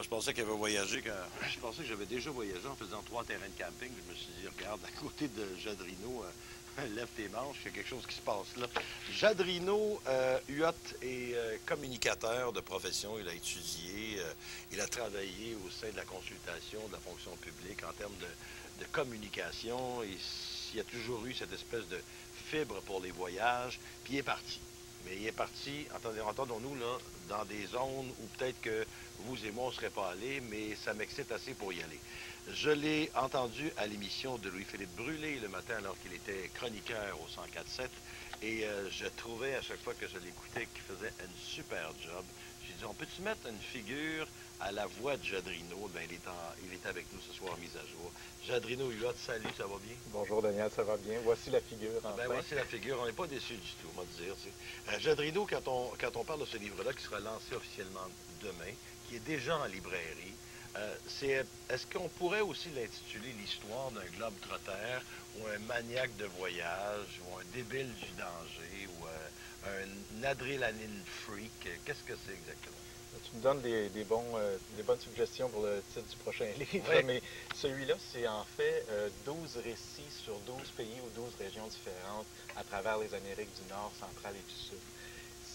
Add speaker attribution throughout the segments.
Speaker 1: Moi, je pensais qu'il avait voyagé quand... Je pensais que j'avais déjà voyagé en faisant 3 terrains de camping. Je me suis dit, regarde, à côté de Jadrino, lève tes manches, il y a quelque chose qui se passe là. Jadrino, Huot est communicateur de profession. Il a étudié, il a travaillé au sein de la consultation, de la fonction publique en termes de communication. Et il y a toujours eu cette espèce de fibre pour les voyages, puis il est parti. Mais il est parti, entendons-nous, là, dans des zones où peut-être que vous et moi, on ne serait pas allés, mais ça m'excite assez pour y aller. Je l'ai entendu à l'émission de Louis-Philippe Brûlé le matin alors qu'il était chroniqueur au 104.7 et je trouvais à chaque fois que je l'écoutais qu'il faisait un super job. J'ai dit, on peut-tu mettre une figure à la voix de Jadrino? Ben, il est avec nous ce soir, mise à jour. Jadrino Huot, salut, ça va bien?
Speaker 2: Bonjour Daniel, ça va bien? Voici la figure, enfin.
Speaker 1: Ben, voici la figure, on n'est pas déçus du tout, on va te dire. Jadrino, quand on parle de ce livre-là qui sera lancé officiellement demain, qui est déjà en librairie, est-ce qu'on pourrait aussi l'intituler l'histoire d'un globe-trotteur ou un maniaque de voyage ou un débile du danger ou un adrénaline freak? Qu'est-ce que c'est exactement?
Speaker 2: Tu me donnes des bonnes suggestions pour le titre du prochain livre,
Speaker 1: Oui.
Speaker 2: mais celui-là, c'est en fait 12 récits sur 12 pays ou 12 régions différentes à travers les Amériques du Nord, centrale et du Sud.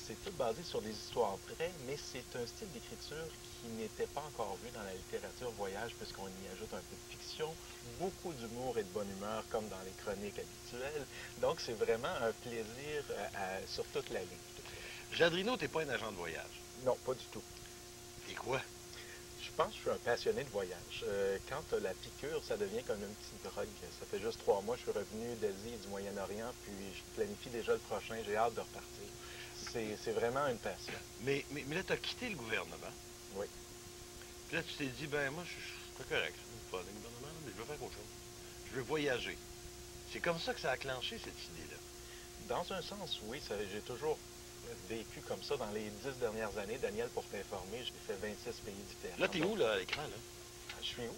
Speaker 2: C'est tout basé sur des histoires vraies, mais c'est un style d'écriture qui n'était pas encore vu dans la littérature voyage, puisqu'on y ajoute un peu de fiction, beaucoup d'humour et de bonne humeur, comme dans les chroniques habituelles. Donc, c'est vraiment un plaisir sur toute la ligne.
Speaker 1: Jadrino, t'es pas un agent de voyage.
Speaker 2: Non, pas du tout.
Speaker 1: T'es quoi?
Speaker 2: Je pense que je suis un passionné de voyage. Quand tu as la piqûre, ça devient comme une petite drogue. Ça fait juste 3 mois que je suis revenu d'Asie et du Moyen-Orient, puis je planifie déjà le prochain. J'ai hâte de repartir. C'est vraiment une passion.
Speaker 1: Mais là, tu as quitté le gouvernement.
Speaker 2: Oui.
Speaker 1: Puis là, tu t'es dit, ben moi, je suis pas correct. Je pas le gouvernement, mais je veux faire autre chose. Je veux voyager. C'est comme ça que ça a clenché, cette idée-là.
Speaker 2: Dans un sens, oui. J'ai toujours vécu comme ça dans les 10 dernières années. Daniel, pour t'informer, j'ai fait 26 pays différents.
Speaker 1: Là, t'es où, là, à l'écran, là?
Speaker 2: Je suis où?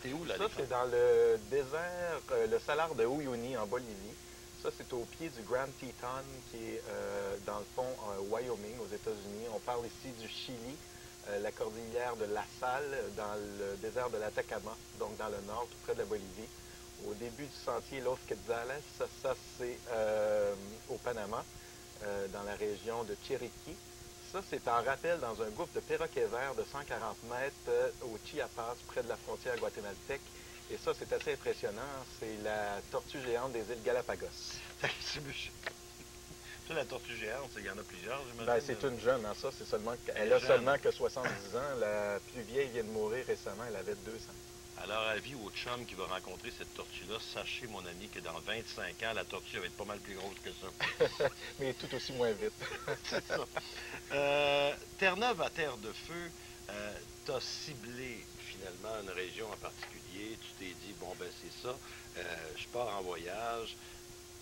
Speaker 1: T'es où, là, à
Speaker 2: Ça,
Speaker 1: l'écran?
Speaker 2: c'est dans le désert, le salar de Uyuni, en Bolivie. Ça, c'est au pied du Grand Teton, qui est dans le fond Wyoming, aux États-Unis. On parle ici du Chili, la cordillère de La Salle, dans le désert de l'Atacama, donc dans le nord, tout près de la Bolivie. Au début du sentier Los Quetzales, ça c'est au Panama, dans la région de Chiriquí. Ça, c'est en rappel dans un gouffre de perroquets verts de 140 mètres au Chiapas, près de la frontière guatémaltèque. Et ça, c'est assez impressionnant. C'est la tortue géante des îles Galapagos.
Speaker 1: Ça, la tortue géante, il y en a plusieurs, j'imagine.
Speaker 2: Ben, c'est une jeune, hein, ça. C'est seulement elle a seulement que 70 ans. La plus vieille vient de mourir récemment. Elle avait 200.
Speaker 1: Alors, avis au chum qui va rencontrer cette tortue-là, sachez, mon ami, que dans 25 ans, la tortue va être pas mal plus grosse que ça.
Speaker 2: Mais tout aussi moins vite.
Speaker 1: C'est ça. Terre-Neuve à Terre de Feu, tu as ciblé finalement une région en particulier. Tu t'es dit, bon, ben c'est ça, je pars en voyage.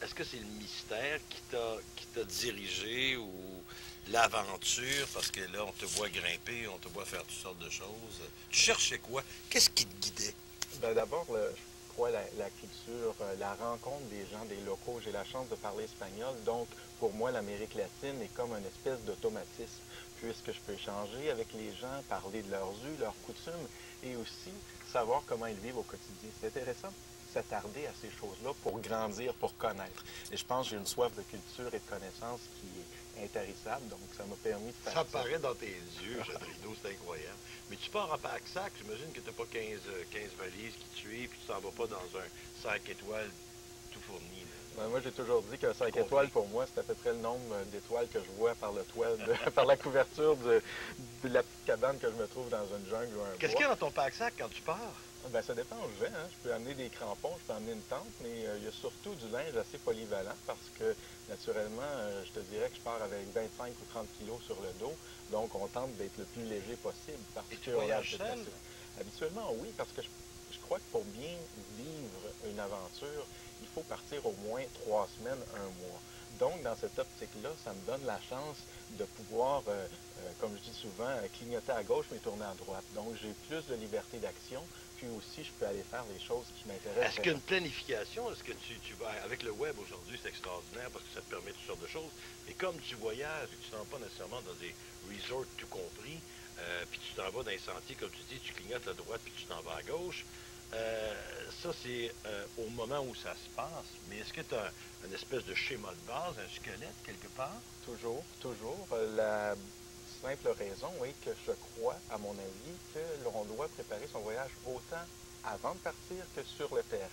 Speaker 1: Est-ce que c'est le mystère qui t'a dirigé ou l'aventure? Parce que là, on te voit grimper, on te voit faire toutes sortes de choses. Tu cherchais quoi? Qu'est-ce qui te guidait?
Speaker 2: Ben, d'abord, je crois la culture, la rencontre des gens, des locaux. J'ai la chance de parler espagnol, donc pour moi, l'Amérique latine est comme une espèce d'automatisme, puisque je peux échanger avec les gens, parler de leurs us, leurs coutumes, et aussi savoir comment ils vivent au quotidien. C'est intéressant de s'attarder à ces choses-là pour grandir, pour connaître. Et je pense que j'ai une soif de culture et de connaissance qui est intarissable, donc ça m'a permis de faire ça.
Speaker 1: Ça paraît dans tes yeux, Jadrino, c'est incroyable. Mais tu pars en pack-sac, j'imagine que tu n'as pas 15 valises qui te suivent, puis tu t'en vas pas dans un 5 étoiles tout fourni.
Speaker 2: Ben, moi, j'ai toujours dit que 5 étoiles, pour moi, c'est à peu près le nombre d'étoiles que je vois par le toit, par la couverture de la petite cabane que je me trouve dans une jungle ou un bois.
Speaker 1: Qu'est-ce qu'il y a dans ton pack-sac quand tu pars?
Speaker 2: Ben, ça dépend où je vais. Hein. Je peux amener des crampons, je peux amener une tente, mais il y a surtout du linge assez polyvalent parce que, naturellement, je te dirais que je pars avec 25 ou 30 kilos sur le dos. Donc, on tente d'être le plus léger possible. Parce
Speaker 1: Et tu
Speaker 2: que
Speaker 1: voyages seul?
Speaker 2: Habituellement, oui, parce que je crois que pour bien vivre une aventure, il faut partir au moins 3 semaines, 1 mois. Donc, dans cette optique-là, ça me donne la chance de pouvoir, comme je dis souvent, clignoter à gauche mais tourner à droite. Donc, j'ai plus de liberté d'action, puis aussi, je peux aller faire les choses qui m'intéressent.
Speaker 1: Est-ce qu'une planification, est-ce que tu vas, avec le web aujourd'hui, c'est extraordinaire parce que ça te permet toutes sortes de choses, mais comme tu voyages et tu ne t'en vas pas nécessairement dans des resorts tout compris, puis tu t'en vas dans les sentiers, comme tu dis, tu clignotes à droite puis tu t'en vas à gauche. Ça, c'est au moment où ça se passe. Mais est-ce que tu as une espèce de schéma de base, un squelette quelque part?
Speaker 2: Toujours, toujours. La simple raison est que je crois, à mon avis, que l'on doit préparer son voyage autant avant de partir que sur le terrain.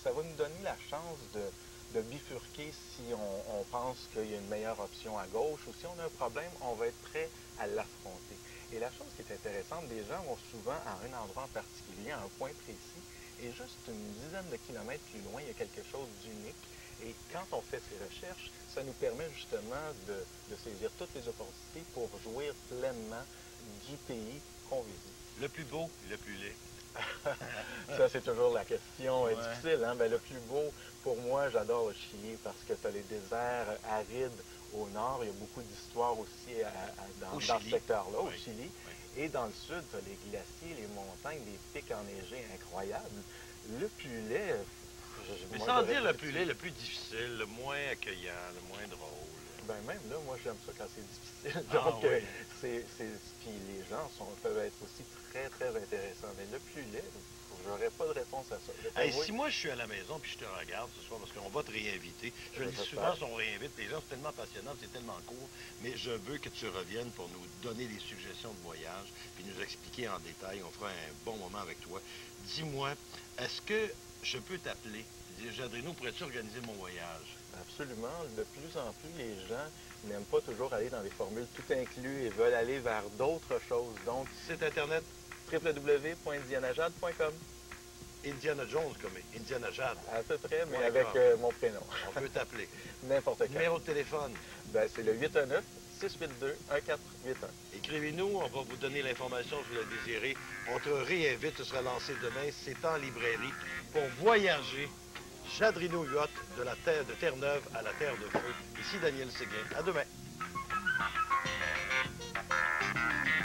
Speaker 2: Ça va nous donner la chance de bifurquer si on pense qu'il y a une meilleure option à gauche ou si on a un problème, on va être prêt à l'affronter. Et la chose qui est intéressante, les gens vont souvent à un endroit en particulier, à un point précis, et juste une dizaine de kilomètres plus loin, il y a quelque chose d'unique. Et quand on fait ces recherches, ça nous permet justement de saisir toutes les opportunités pour jouir pleinement du pays qu'on visite.
Speaker 1: Le plus beau, le plus laid.
Speaker 2: Ça, c'est toujours la question difficile. Hein? Ben, le plus beau, pour moi, j'adore le Chili parce que tu as les déserts arides au nord. Il y a beaucoup d'histoires aussi dans ce secteur-là, au Chili. Oui. Et dans le sud, tu as les glaciers, les montagnes, des pics enneigés incroyables. Le plus laid...
Speaker 1: Mais sans dire le plus laid, le plus difficile, le moins accueillant, le moins drôle.
Speaker 2: Ben même là, moi, j'aime ça quand c'est difficile. Donc, puis les gens peuvent être aussi très, très intéressants. Mais le plus laid, j'aurais pas de réponse à ça.
Speaker 1: Hey, si moi, je suis à la maison puis je te regarde ce soir, parce qu'on va te réinviter, je le dis souvent, si on réinvite, les gens, c'est tellement passionnant, c'est tellement court, mais je veux que tu reviennes pour nous donner des suggestions de voyage puis nous expliquer en détail. On fera un bon moment avec toi. Dis-moi, est-ce que je peux t'appeler? Jadrino, pourrais-tu organiser mon voyage?
Speaker 2: Absolument. De plus en plus, les gens n'aiment pas toujours aller dans les formules tout inclus et veulent aller vers d'autres choses. Donc,
Speaker 1: site internet
Speaker 2: www.indianajad.com.
Speaker 1: Indiana Jones comme Indiana Jad.
Speaker 2: À peu près, mais avec mon prénom.
Speaker 1: On peut t'appeler.
Speaker 2: N'importe quand.
Speaker 1: Numéro de téléphone?
Speaker 2: Ben, c'est le 819-682-1481.
Speaker 1: Écrivez-nous, on va vous donner l'information si vous la désirez. On te réinvite, ce sera lancé demain. C'est en librairie pour voyager. Jadrino Yacht, de la terre de Terre-Neuve à la Terre de Feu. Ici Daniel Séguin. À demain.